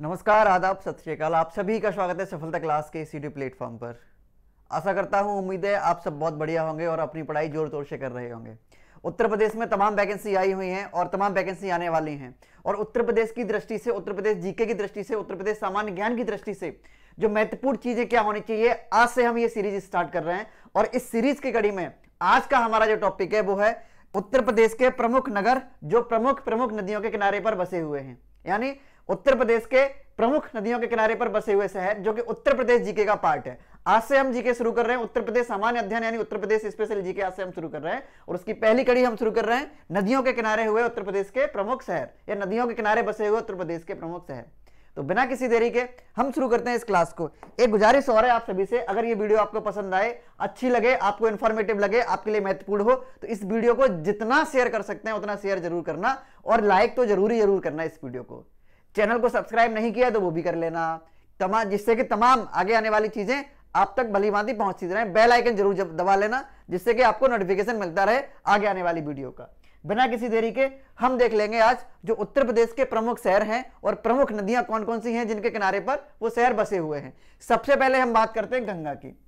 नमस्कार, आदाब, सत श्री अकाल। आप सभी का स्वागत है सफलता क्लास के इस यूट्यूब प्लेटफॉर्म पर। आशा करता हूं, उम्मीद है आप सब बहुत बढ़िया होंगे और अपनी पढ़ाई जोर तोड़ से कर रहे होंगे। उत्तर प्रदेश में तमाम वैकेंसी आई हुई हैं और तमाम वैकेंसी आने वाली हैं। और उत्तर प्रदेश की दृष्टि से, उत्तर प्रदेश जीके की दृष्टि से, उत्तर प्रदेश सामान्य ज्ञान की दृष्टि से जो महत्वपूर्ण चीजें क्या होनी चाहिए, आज से हम ये सीरीज स्टार्ट कर रहे हैं। और इस सीरीज की कड़ी में आज का हमारा जो टॉपिक है वो है उत्तर प्रदेश के प्रमुख नगर जो प्रमुख नदियों के किनारे पर बसे हुए हैं। यानी उत्तर प्रदेश के प्रमुख नदियों के किनारे पर बसे हुए शहर जो कि उत्तर प्रदेश जीके का पार्ट है। आज से हम जीके शुरू कर रहे हैं, उत्तर प्रदेश सामान्य अध्ययन यानी उत्तर प्रदेश स्पेशल जीके आज से हम शुरू कर रहे हैं। और उसकी पहली कड़ी हम शुरू कर रहे हैं नदियों के किनारे हुए उत्तर प्रदेश के प्रमुख शहर या नदियों के किनारे बसे हुए उत्तर प्रदेश के प्रमुख शहर। तो बिना किसी देरी के हम शुरू करते हैं इस क्लास को। एक गुजारिश और है आप सभी से, अगर ये वीडियो आपको पसंद आए, अच्छी लगे, आपको इन्फॉर्मेटिव लगे, आपके लिए महत्वपूर्ण हो, तो इस वीडियो को जितना शेयर कर सकते हैं उतना शेयर जरूर करना और लाइक तो जरूर करना इस वीडियो को। चैनल को सब्सक्राइब नहीं किया तो वो भी कर लेना, जिससे कि तमाम आगे आने वाली चीजें आप तक भलीभांति पहुंचती रहे। बेल आइकन जरूर दबा लेना जिससे कि आपको नोटिफिकेशन मिलता रहे आगे आने वाली वीडियो का। बिना किसी देरी के हम देख लेंगे आज जो उत्तर प्रदेश के प्रमुख शहर हैं और प्रमुख नदियां कौन कौन सी हैं जिनके किनारे पर वो शहर बसे हुए हैं। सबसे पहले हम बात करते हैं गंगा की।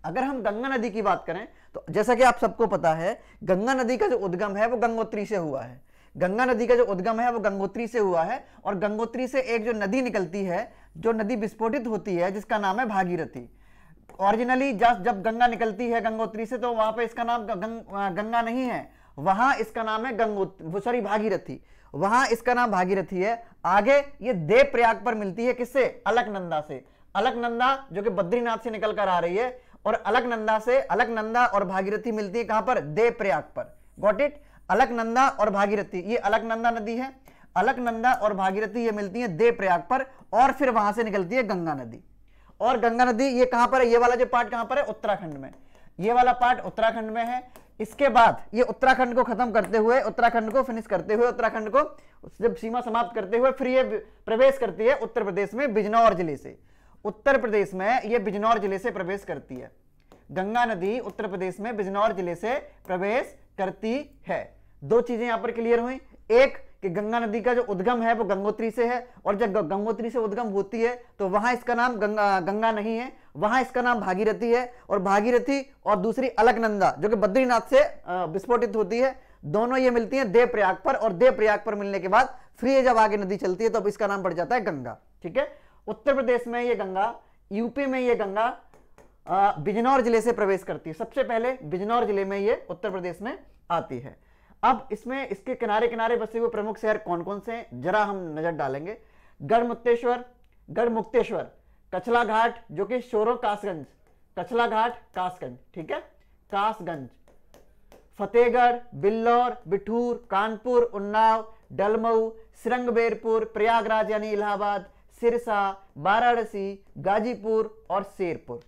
अगर हम गंगा नदी की बात करें तो जैसा कि आप सबको पता है, गंगा नदी का जो उद्गम है वो गंगोत्री से हुआ है। गंगा नदी का जो उद्गम है वो गंगोत्री से हुआ है। और गंगोत्री से एक जो नदी निकलती है, जो नदी विस्फोटित होती है, जिसका नाम है भागीरथी। ओरिजिनली जब गंगा निकलती है गंगोत्री से तो वहां पे इसका नाम गंगा नहीं है, वहां इसका नाम है भागीरथी। वहां इसका नाम भागीरथी है। आगे ये देवप्रयाग पर मिलती है, किससे? अलकनंदा से। अलकनंदा जो कि बद्रीनाथ से निकल कर आ रही है और अलकनंदा और भागीरथी मिलती है कहां पर? देवप्रयाग पर। Got it? अलकनंदा और भागीरथी, ये अलकनंदा नदी है। अलकनंदा और भागीरथी ये मिलती है देवप्रयाग पर और फिर वहां से निकलती है गंगा नदी। और गंगा नदी ये कहां पर है? ये वाला जो पार्ट कहां पर है? उत्तराखंड में। ये वाला पार्ट उत्तराखंड में है। इसके बाद ये उत्तराखंड को खत्म करते हुए, उत्तराखंड को फिनिश करते हुए, उत्तराखंड को जब सीमा समाप्त करते हुए फिर ये प्रवेश करती है उत्तर प्रदेश में बिजनौर जिले से। उत्तर प्रदेश में ये बिजनौर जिले से प्रवेश करती है। गंगा नदी उत्तर प्रदेश में बिजनौर जिले से प्रवेश करती है। दो चीजें यहां पर क्लियर हुई। एक कि गंगा नदी का जो उद्गम है वो गंगोत्री से है और जब गंगोत्री से उद्गम होती है तो वहां इसका नाम गंगा नहीं है, वहां इसका नाम भागीरथी है। और भागीरथी और दूसरी अलकनंदा जो कि बद्रीनाथ से विस्फोटित होती है, दोनों ये मिलती हैं देवप्रयाग पर। और देवप्रयाग पर मिलने के बाद फिर ये जब आगे नदी चलती है तो अब इसका नाम पड़ जाता है गंगा। ठीक है? उत्तर प्रदेश में ये गंगा, यूपी में ये गंगा बिजनौर जिले से प्रवेश करती है। सबसे पहले बिजनौर जिले में ये उत्तर प्रदेश में आती है। अब इसमें इसके किनारे किनारे बसे हुए प्रमुख शहर कौन कौन से हैं जरा हम नजर डालेंगे। गढ़मुक्तेश्वर, कछला घाट जो कि शोरो कासगंज, कछला घाट कासगंज, ठीक है, कासगंज, फतेहगढ़, बिल्लौर, बिठूर, कानपुर, उन्नाव, डलमऊ, श्रृंगबेरपुर, प्रयागराज यानी इलाहाबाद, सिरसा, वाराणसी, गाजीपुर और शेरपुर।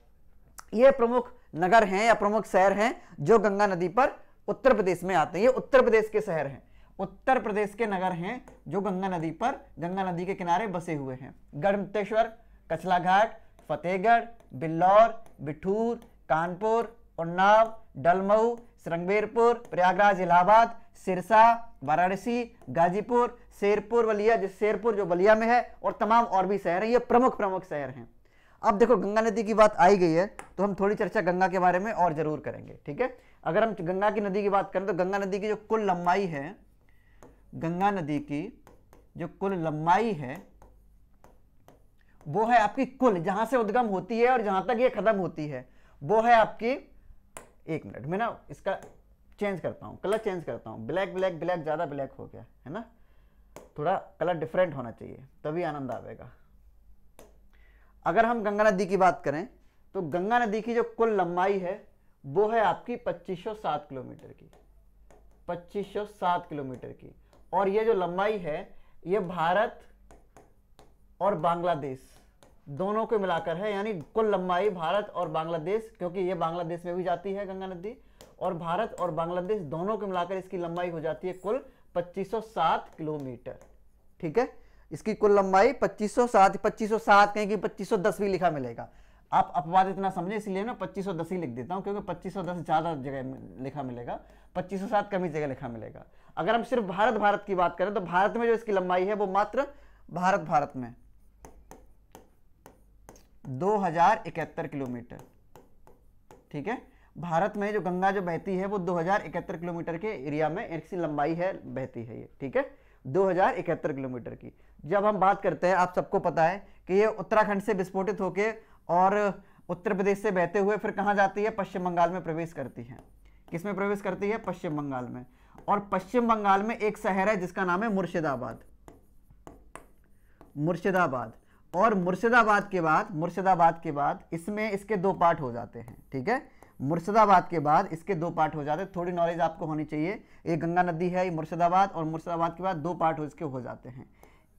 ये प्रमुख नगर हैं या प्रमुख शहर हैं जो गंगा नदी पर उत्तर प्रदेश में आते हैं। ये उत्तर प्रदेश के शहर हैं, उत्तर प्रदेश के नगर हैं जो गंगा नदी पर, गंगा नदी के किनारे बसे हुए हैं। गढ़मुक्तेश्वर, कछला घाट, फतेहगढ़, बिल्लौर, बिठूर, कानपुर, उन्नाव, डलमऊ, श्रृंगबेरपुर, प्रयागराज, इलाहाबाद, सिरसा, वाराणसी, गाजीपुर, शेरपुर, बलिया, जिस शेरपुर जो बलिया में है, और तमाम और भी शहर हैं। ये प्रमुख शहर हैं। अब देखो गंगा नदी की बात आई गई है तो हम थोड़ी चर्चा गंगा के बारे में और जरूर करेंगे। ठीक है? अगर हम गंगा की नदी की बात करें तो गंगा नदी की जो कुल लंबाई है, गंगा नदी की जो कुल लंबाई है वो है आपकी कुल, जहां से उद्गम होती है और जहां तक ये खत्म होती है वो है आपकी, एक मिनट में ना इसका चेंज करता हूं, कलर चेंज करता हूं। ब्लैक ब्लैक ब्लैक, ज्यादा ब्लैक हो गया है ना, थोड़ा कलर डिफरेंट होना चाहिए तभी आनंद आएगा। अगर हम गंगा नदी की बात करें तो गंगा नदी की जो कुल लंबाई है वो है आपकी 2507 किलोमीटर की, 2507 किलोमीटर की। और ये जो लंबाई है ये भारत और बांग्लादेश दोनों को मिलाकर है, यानी कुल लंबाई भारत और बांग्लादेश, क्योंकि ये बांग्लादेश में भी जाती है गंगा नदी, और भारत और बांग्लादेश दोनों को मिलाकर इसकी लंबाई हो जाती है कुल 2507 किलोमीटर। ठीक है? इसकी कुल लंबाई 2507 कहीं कि 2510 भी लिखा मिलेगा। आप अपवाद इतना समझे इसलिए ना 2510 ही लिख देता हूं, क्योंकि 2510 ज्यादा जगह लिखा मिलेगा, 2507 कम ही जगह लिखा मिलेगा। अगर हम सिर्फ भारत की बात करें तो भारत में जो इसकी लंबाई है वो मात्र भारत में 2071 किलोमीटर। ठीक है, भारत में जो गंगा जो बहती है वो 2071 किलोमीटर के एरिया में इसकी लंबाई है, बहती है ये। ठीक है, 2071 किलोमीटर की। जब हम बात करते हैं, आप सबको पता है कि ये उत्तराखंड से विस्फोटित होके और उत्तर प्रदेश से बहते हुए फिर कहाँ जाती है, पश्चिम बंगाल में प्रवेश करती है। किसमें प्रवेश करती है, पश्चिम बंगाल में। और पश्चिम बंगाल में एक शहर है जिसका नाम है मुर्शिदाबाद। मुर्शिदाबाद। और मुर्शिदाबाद के बाद इसमें इसके दो पार्ट हो जाते हैं। ठीक है, मुर्शिदाबाद के बाद इसके दो पार्ट हो जाते हैं। थोड़ी नॉलेज आपको होनी चाहिए। ये गंगा नदी है, ये मुर्शिदाबाद, और मुर्शिदाबाद के बाद दो पार्ट इसके हो जाते हैं।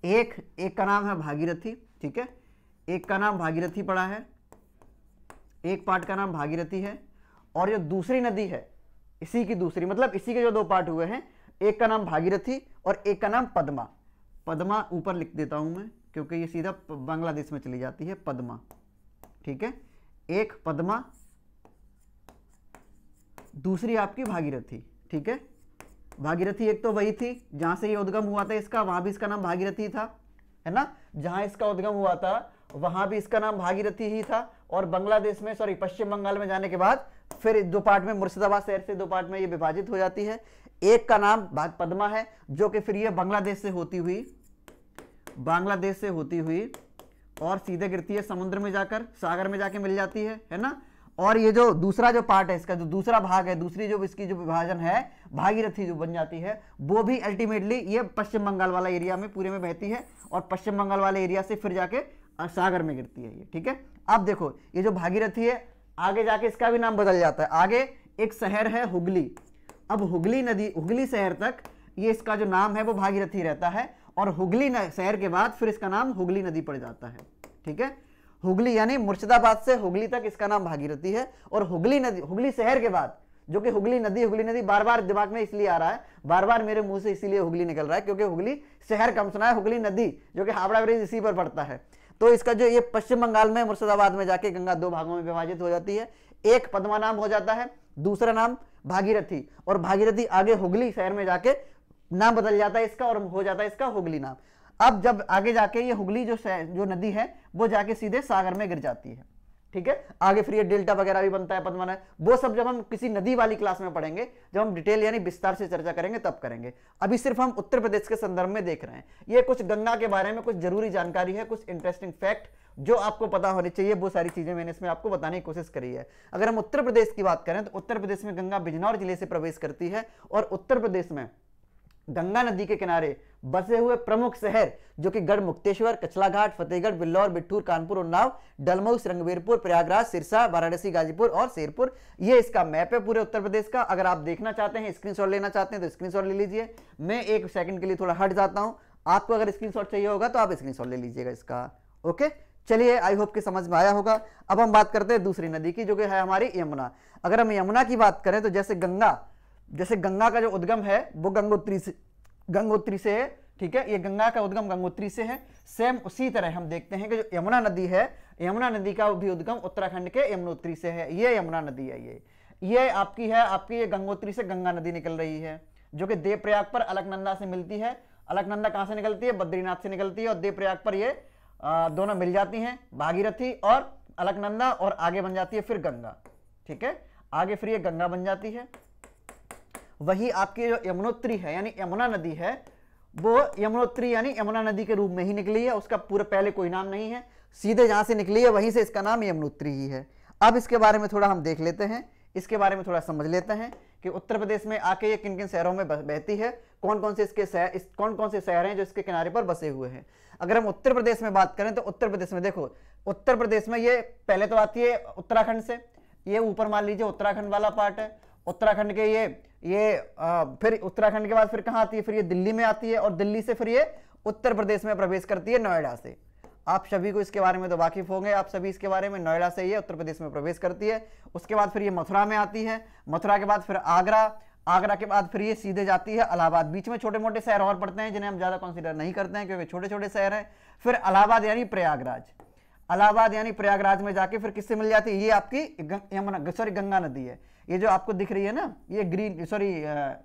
एक का नाम है भागीरथी। ठीक है, एक का नाम भागीरथी पड़ा है, एक पार्ट का नाम भागीरथी है। और जो दूसरी नदी है, इसी की दूसरी, मतलब इसी के जो दो पार्ट हुए हैं, एक का नाम भागीरथी और एक का नाम पद्मा। पद्मा ऊपर लिख देता हूं मैं, क्योंकि ये सीधा बांग्लादेश में चली जाती है, पद्मा। ठीक है, एक पद्मा, दूसरी आपकी भागीरथी। ठीक है, भागीरथी एक तो वही थी जहां से ये उद्गम हुआ था इसका, वहां भी इसका नाम भागीरथी था, है ना। जहां इसका उद्गम हुआ था वहां भी इसका नाम भागीरथी ही था। और बांग्लादेश में, सॉरी, पश्चिम बंगाल में जाने के बाद फिर दो पार्ट में, मुर्शिदाबाद शहर से दो पार्ट में ये विभाजित हो जाती है। एक का नाम पद्मा है, जो कि फिर ये बांग्लादेश से होती हुई और सीधे गिरती है समुद्र में जाकर, सागर में जाके मिल जाती है ना। और ये जो दूसरा जो पार्ट है इसका, जो दूसरा भाग है, दूसरी जो इसकी जो विभाजन है, भागीरथी जो बन जाती है, वो भी अल्टीमेटली ये पश्चिम बंगाल वाला एरिया में पूरे में बहती है और पश्चिम बंगाल वाले एरिया से फिर जाके सागर में गिरती है ये। ठीक है, अब देखो ये जो भागीरथी है, आगे जाके इसका भी नाम बदल जाता है। आगे एक शहर है हुगली। अब हुगली नदी, हुगली शहर तक ये इसका जो नाम है वो भागीरथी रहता है, और हुगली शहर के बाद फिर इसका नाम हुगली नदी पड़ जाता है। ठीक है, हुगली यानी मुर्शिदाबाद से हुगली तक इसका नाम भागीरथी है। और हुगली नदी, हुगली शहर के बाद, जो कि हुगली नदी बार बार दिमाग में इसलिए आ रहा है, बार बार मेरे मुंह से इसीलिए हुगली निकल रहा है, क्योंकि हुगली शहर कम सुना है, हुगली नदी जो कि हावड़ा ब्रिज इसी पर पड़ता है। तो इसका जो ये पश्चिम बंगाल में मुर्शिदाबाद में जाके गंगा दो भागों में विभाजित हो जाती है। एक पद्मा नाम हो जाता है, दूसरा नाम भागीरथी, और भागीरथी आगे हुगली शहर में जाके नाम बदल जाता है इसका और हो जाता है इसका हुगली नाम। अब जब आगे जाके ये हुगली जो नदी है वो जाके सीधे सागर में गिर जाती है। ठीक है, आगे फिर ये डेल्टा वगैरह भी बनता है, पद्मा, वो सब जब हम किसी नदी वाली क्लास में पढ़ेंगे, जब हम डिटेल यानी विस्तार से चर्चा करेंगे तब करेंगे। अभी सिर्फ हम उत्तर प्रदेश के संदर्भ में देख रहे हैं। ये कुछ गंगा के बारे में कुछ जरूरी जानकारी है, कुछ इंटरेस्टिंग फैक्ट जो आपको पता होनी चाहिए, वो सारी चीजें मैंने इसमें आपको बताने की कोशिश करी है। अगर हम उत्तर प्रदेश की बात करें तो उत्तर प्रदेश में गंगा बिजनौर जिले से प्रवेश करती है, और उत्तर प्रदेश में गंगा नदी के किनारे बसे हुए प्रमुख शहर जो कि गढ़मुक्तेश्वर, कचलाघाट, फतेहगढ़, बिल्लौर, बिट्ठूर, कानपुर, उन्नाव, डलमऊ, श्रृंगवीरपुर, प्रयागराज, सिरसा, वाराणसी, गाजीपुर और शेरपुर, ये इसका मैप है पूरे उत्तर प्रदेश का। अगर आप देखना चाहते हैं, स्क्रीनशॉट लेना चाहते हैं तो स्क्रीनशॉट ले लीजिए। मैं एक सेकंड के लिए थोड़ा हट जाता हूं, आपको अगर स्क्रीनशॉट चाहिए होगा तो आप स्क्रीनशॉट ले लीजिएगा इसका। ओके, चलिए, आई होप कि समझ में आया होगा। अब हम बात करते हैं दूसरी नदी की, जो कि है हमारी यमुना। अगर हम यमुना की बात करें तो जैसे गंगा का जो उद्गम है वो गंगोत्री से है। ठीक है, ये गंगा का उद्गम गंगोत्री से है। सेम उसी तरह हम देखते हैं कि जो यमुना नदी है, यमुना नदी का भी उद्गम उत्तराखंड के यमुनोत्री से है। ये यमुना नदी है, ये आपकी ये गंगोत्री से गंगा नदी निकल रही है, जो कि देवप्रयाग पर अलकनंदा से मिलती है। अलकनंदा कहां से निकलती है, बद्रीनाथ से निकलती है, और देवप्रयाग पर ये दोनों मिल जाती हैं, भागीरथी और अलकनंदा, और आगे बन जाती है फिर गंगा। ठीक है, आगे फिर ये गंगा बन जाती है। वही आपकी जो यमुनोत्री है यानी यमुना नदी है, वो यमुनोत्री यानी यमुना नदी के रूप में ही निकली है, उसका पूरा पहले कोई नाम नहीं है, सीधे जहां से निकली है वहीं से इसका नाम यमुनोत्री ही है। अब इसके बारे में थोड़ा हम देख लेते हैं, इसके बारे में थोड़ा समझ लेते हैं कि उत्तर प्रदेश में आके ये किन किन शहरों में बहती है, कौन कौन से शहर हैं जो इसके किनारे पर बसे हुए हैं। अगर हम उत्तर प्रदेश में बात करें तो उत्तर प्रदेश में देखो, उत्तर प्रदेश में ये पहले तो आती है उत्तराखंड से, ये ऊपर मान लीजिए उत्तराखंड वाला पार्ट है। उत्तराखंड के फिर उत्तराखंड के बाद फिर कहां आती है, फिर ये दिल्ली में आती है, और दिल्ली से फिर ये उत्तर प्रदेश में प्रवेश करती है नोएडा से। आप सभी को इसके बारे में तो वाकिफ होंगे, आप सभी इसके बारे में, नोएडा से ये उत्तर प्रदेश में प्रवेश करती है। उसके बाद फिर ये मथुरा में आती है, मथुरा के बाद फिर आगरा, आगरा के बाद फिर ये सीधे जाती है इलाहाबाद। बीच में छोटे मोटे शहर और पड़ते हैं जिन्हें हम ज्यादा कंसीडर नहीं करते हैं क्योंकि छोटे छोटे शहर हैं। फिर इलाहाबाद यानी प्रयागराज, इलाहाबाद यानी प्रयागराज में जाके फिर किससे मिल जाती है, ये आपकी गंगा नदी है। ये जो आपको दिख रही है ना, ये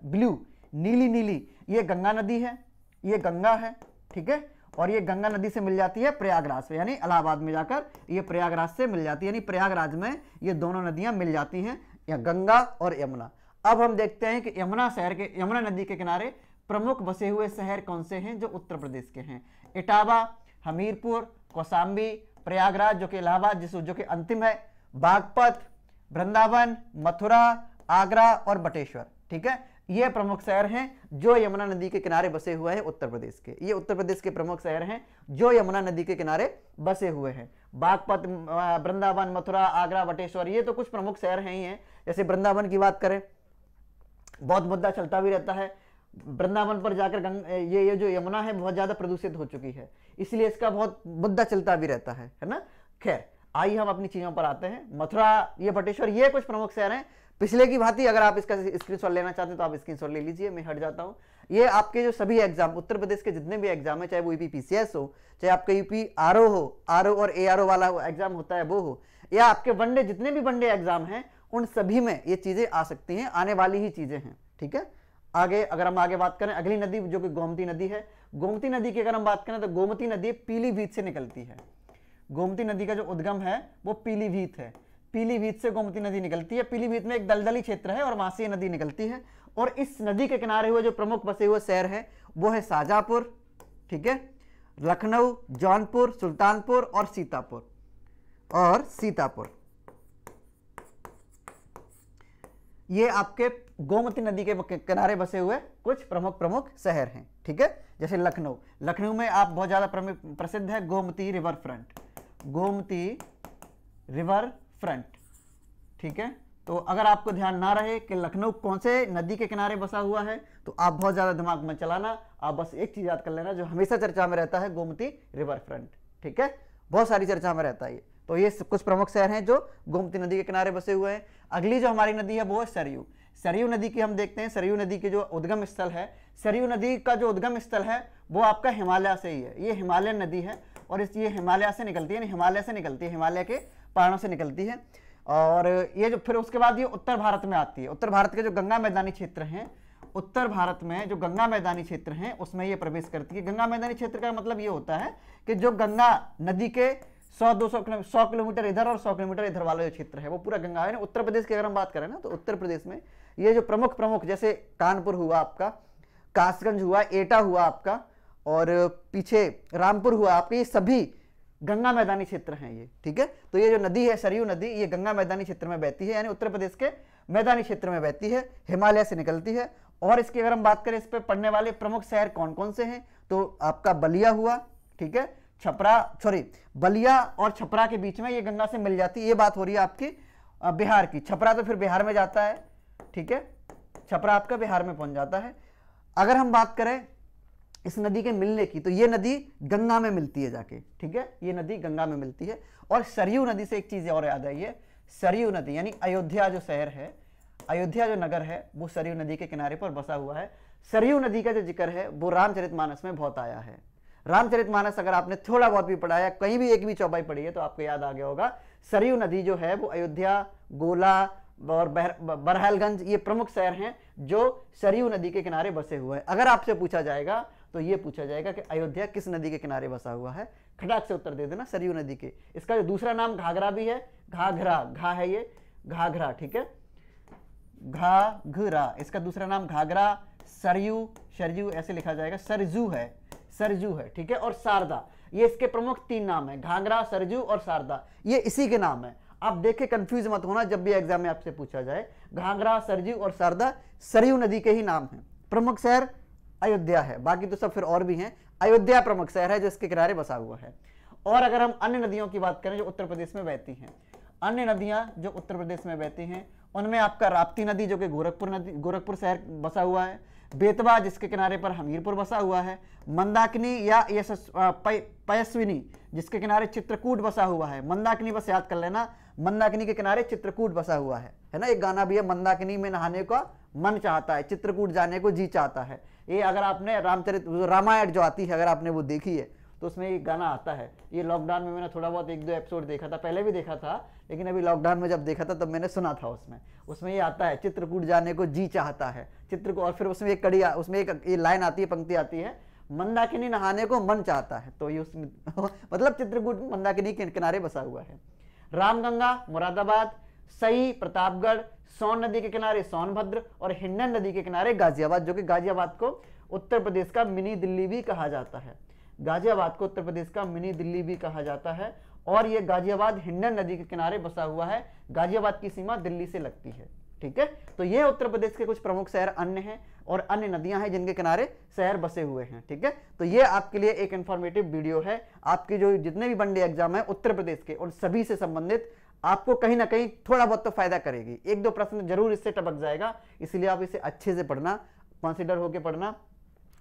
ब्लू नीली नीली, ये गंगा नदी है, ये गंगा है। ठीक है, और ये गंगा नदी से मिल जाती है प्रयागराज से, यानी इलाहाबाद में जाकर ये प्रयागराज से मिल जाती है, यानी प्रयागराज में ये दोनों नदियां मिल जाती हैं, या गंगा और यमुना। अब हम देखते हैं कि यमुना नदी के किनारे प्रमुख बसे हुए शहर कौन से हैं जो उत्तर प्रदेश के हैं। इटावा, हमीरपुर, कौशाम्बी, प्रयागराज जो कि इलाहाबाद जो कि अंतिम है, बागपत, वृंदावन, मथुरा, आगरा और बटेश्वर। ठीक है, ये प्रमुख शहर हैं जो यमुना नदी के किनारे बसे हुए हैं उत्तर प्रदेश के। ये उत्तर प्रदेश के प्रमुख शहर हैं जो यमुना नदी के किनारे बसे हुए हैं। बागपत, वृंदावन, मथुरा, आगरा, बटेश्वर, ये तो कुछ प्रमुख शहर हैं ही हैं। जैसे वृंदावन की बात करें, बहुत मुद्दा चलता भी रहता है। वृंदावन पर जाकर ये जो यमुना है बहुत ज्यादा प्रदूषित हो चुकी है, इसलिए इसका बहुत मुद्दा चलता भी रहता है ना। खैर, आइए हम अपनी चीजों पर आते हैं। मथुरा, ये बटेश्वर, ये कुछ प्रमुख शहर हैं। पिछले की भांति अगर आप इसका स्क्रीनशॉट लेना चाहते हैं तो आप स्क्रीनशॉट ले लीजिए, मैं हट जाता हूं। ये आपके जो सभी एग्जाम, उत्तर प्रदेश के जितने भी एग्जाम है, चाहे वो यूपी पीसीएस हो, चाहे आपका यूपी आरओ हो, आरओ और एआरओ वाला एग्जाम होता है वो हो, या आपके वनडे जितने भी वनडे एग्जाम हैं, उन सभी में ये चीजें आ सकती हैं, आने वाली ही चीजें हैं। ठीक है, आगे अगर हम आगे बात करें, अगली नदी जो कि गोमती नदी है। गोमती नदी की अगर हम बात करें तो गोमती नदी पीलीभीत से निकलती है। गोमती नदी का जो उद्गम है वो पीलीभीत है। पीलीभीत से गोमती नदी निकलती है। पीलीभीत में एक दलदली क्षेत्र है और वहां से ये नदी निकलती है। और इस नदी के किनारे हुए जो प्रमुख बसे हुए शहर है वो है शाहजहांपुर, ठीक है, लखनऊ, जौनपुर, सुल्तानपुर और सीतापुर। ये आपके गोमती नदी के किनारे बसे हुए कुछ प्रमुख शहर हैं। ठीक है, जैसे लखनऊ में आप बहुत ज्यादा प्रसिद्ध है Gomti river front, Gomti river front. ठीक है, तो अगर आपको ध्यान ना रहे कि लखनऊ कौन से नदी के किनारे बसा हुआ है तो आप बहुत ज्यादा दिमाग में चलाना, आप बस एक चीज याद कर लेना जो हमेशा चर्चा में रहता है, गोमती रिवर फ्रंट। ठीक है, बहुत सारी चर्चा में रहता है ये। तो ये कुछ प्रमुख शहर हैं जो गोमती नदी के किनारे बसे हुए हैं। अगली जो हमारी नदी है वो है सरयू। सरयू नदी की हम देखते हैं। सरयू नदी के जो उद्गम स्थल है, सरयू नदी का जो उद्गम स्थल है वो आपका हिमालय से ही है। ये हिमालयन नदी है और ये हिमालय से निकलती है, हिमालय से निकलती है, हिमालय के पहाड़ों से निकलती है। और ये जो फिर उसके बाद ये उत्तर भारत में आती है। उत्तर भारत के जो गंगा मैदानी क्षेत्र हैं, उत्तर भारत में जो गंगा मैदानी क्षेत्र हैं उसमें ये प्रवेश करती है। गंगा मैदानी क्षेत्र का मतलब ये होता है कि जो गंगा नदी के 100 किलोमीटर इधर और 100 किलोमीटर इधर वाला जो क्षेत्र है वो पूरा गंगा है। उत्तर प्रदेश की अगर हम बात करें ना तो उत्तर प्रदेश में ये जो प्रमुख जैसे कानपुर हुआ आपका, कासगंज हुआ, एटा हुआ आपका, और पीछे रामपुर हुआ आपका, ये सभी गंगा मैदानी क्षेत्र हैं ये। ठीक है, तो ये जो नदी है सरयू नदी, ये गंगा मैदानी क्षेत्र में बहती है, यानी उत्तर प्रदेश के मैदानी क्षेत्र में बहती है, हिमालय से निकलती है। और इसकी अगर हम बात करें, इस पर पड़ने वाले प्रमुख शहर कौन कौन से हैं तो आपका बलिया हुआ, ठीक है, बलिया और छपरा के बीच में ये गंगा से मिल जाती है। ये बात हो रही है आपकी बिहार की। छपरा तो फिर बिहार में जाता है, ठीक है, छपरा आपका बिहार में पहुंच जाता है। अगर हम बात करें इस नदी के मिलने की तो ये नदी गंगा में मिलती है जाके। ठीक है, ये नदी गंगा में मिलती है। और सरयू नदी से एक चीज और याद आई है, सरयू नदी यानी अयोध्या जो शहर है, अयोध्या जो नगर है वो सरयू नदी के किनारे पर बसा हुआ है। सरयू नदी का जो जिक्र है वो रामचरितमानस में बहुत आया है। रामचरितमानस अगर आपने थोड़ा बहुत भी पढ़ा है, कहीं भी एक भी चौपाई पढ़ी है तो आपको याद आ गया होगा। सरयू नदी जो है वो अयोध्या, गोला और बरहलगंज ये प्रमुख शहर हैं जो सरयू नदी के किनारे बसे हुए हैं। अगर आपसे पूछा जाएगा तो ये पूछा जाएगा कि अयोध्या किस नदी के किनारे बसा हुआ है, खटाक से उत्तर दे देना सरयू नदी के। इसका जो दूसरा नाम घाघरा भी है, घाघरा, घा है ये घाघरा, ठीक है, घाघरा, इसका दूसरा नाम घाघरा, सरयू, सरयू ऐसे लिखा जाएगा, सरजू है, ठीक है, और शारदा, ये इसके प्रमुख 3 नाम है, घाघरा, सरजू और शारदा, ये इसी के नाम है। आप देखे कंफ्यूज मत होना जब भी एग्जाम में आपसे पूछा जाए, घाघरा, सरजू और शारदा सरयू नदी के ही नाम हैं। प्रमुख शहर अयोध्या है, बाकी तो सब फिर और भी हैं। अयोध्या प्रमुख शहर है जो इसके किनारे बसा हुआ है। और अगर हम अन्य नदियों की बात करें जो उत्तर प्रदेश में बहती हैं, अन्य नदियां जो उत्तर प्रदेश में बहती हैं उनमें आपका राप्ती नदी जो कि गोरखपुर शहर बसा हुआ है, बेतवा जिसके किनारे पर हमीरपुर बसा हुआ है, मंदाकिनी या पयस्विनी जिसके किनारे चित्रकूट बसा हुआ है। मंदाकिनी बस याद कर लेना, मंदाकिनी के किनारे चित्रकूट बसा हुआ है ना। एक गाना भी है, मंदाकिनी में नहाने का मन चाहता है, चित्रकूट जाने को जी चाहता है। ये अगर आपने रामायण जो आती है अगर आपने वो देखी है तो उसमें ये गाना आता है। ये लॉकडाउन में मैंने थोड़ा बहुत 1-2 एपिसोड देखा था, पहले भी देखा था लेकिन अभी लॉकडाउन में जब देखा था तब मैंने सुना था। उसमें ये आता है, चित्रकूट जाने को जी चाहता है चित्रकूट। और फिर उसमें एक लाइन आती है, पंक्ति आती है, मंदाकिनी नहाने को मन चाहता है, तो ये उसमें मतलब चित्रकूट मंदाकिनी के किनारे बसा हुआ है। रामगंगा मुरादाबाद, सई प्रतापगढ़, सोन नदी के किनारे सोनभद्र और हिंडन नदी के किनारे गाजियाबाद, जो कि गाजियाबाद को उत्तर प्रदेश का मिनी दिल्ली भी कहा जाता है। गाजियाबाद को उत्तर प्रदेश का मिनी दिल्ली भी कहा जाता है और ये गाजियाबाद हिंडन नदी के किनारे बसा हुआ है। गाजियाबाद की सीमा दिल्ली से लगती है। ठीक है, तो ये उत्तर प्रदेश के कुछ प्रमुख शहर अन्य हैं और अन्य नदियां हैं जिनके किनारे शहर बसे हुए हैं। ठीक है, तो ये आपके लिए एक इंफॉर्मेटिव वीडियो है। आपके जो जितने भी वनडे एग्जाम है उत्तर प्रदेश के और सभी से संबंधित आपको कहीं ना कहीं थोड़ा बहुत तो फायदा करेगी। एक दो प्रश्न जरूर इससे टपक जाएगा, इसलिए आप इसे अच्छे से पढ़ना, कंसिडर होकर पढ़ना।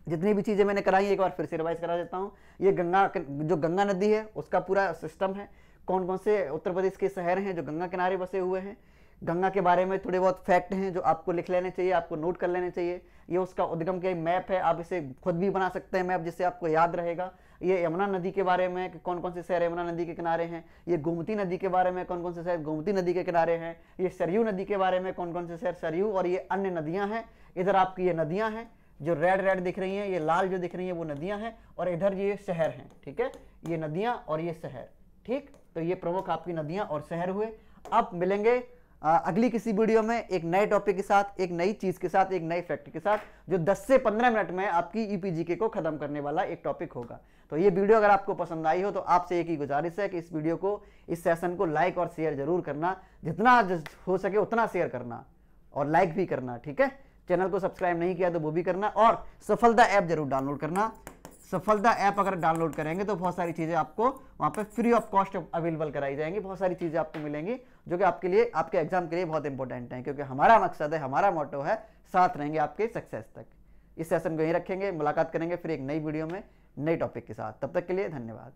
जितनी भी चीजें मैंने कराई एक बार फिर से रिवाइज करा देता हूँ। ये जो गंगा नदी है उसका पूरा सिस्टम है, कौन कौन से उत्तर प्रदेश के शहर हैं जो गंगा किनारे बसे हुए हैं। गंगा के बारे में थोड़े बहुत फैक्ट हैं जो आपको लिख लेने चाहिए, आपको नोट कर लेने चाहिए। ये उसका उद्गम का मैप है, आप इसे खुद भी बना सकते हैं मैप, जिससे आपको याद रहेगा। ये यमुना नदी के बारे में कि कौन कौन से शहर यमुना नदी के किनारे हैं। ये गोमती नदी के बारे में कौन कौन से शहर गोमती नदी के किनारे हैं। ये सरयू नदी के बारे में कौन कौन से शहर सरयू और ये अन्य नदियां हैं। इधर आपकी ये नदियां हैं जो रेड रेड दिख रही हैं, ये लाल जो दिख रही हैं वो नदियां हैं और इधर ये शहर हैं। ठीक है, ये नदियां और ये शहर। ठीक, तो ये प्रमुख आपकी नदियां और शहर हुए। अब मिलेंगे अगली किसी वीडियो में एक नए टॉपिक के साथ, एक नई चीज के साथ, एक नई फैक्ट के साथ, जो 10 से 15 मिनट में आपकी ईपीजीके को खत्म करने वाला एक टॉपिक होगा। तो ये वीडियो अगर आपको पसंद आई हो तो आपसे एक ही गुजारिश है कि इस वीडियो को, इस सेशन को लाइक और शेयर जरूर करना, जितना हो सके उतना शेयर करना और लाइक भी करना। ठीक है, चैनल को सब्सक्राइब नहीं किया तो वो भी करना और सफलता ऐप जरूर डाउनलोड करना। सफलता ऐप अगर डाउनलोड करेंगे तो बहुत सारी चीजें आपको वहां पे फ्री ऑफ कॉस्ट अवेलेबल कराई जाएंगी। बहुत सारी चीजें आपको मिलेंगी जो कि आपके लिए, आपके एग्जाम के लिए बहुत इंपॉर्टेंट है, क्योंकि हमारा मकसद है, हमारा मोटो है, साथ रहेंगे आपके सक्सेस तक। इस सेशन को यहीं रखेंगे, मुलाकात करेंगे फिर एक नई वीडियो में नई टॉपिक के साथ। तब तक के लिए धन्यवाद।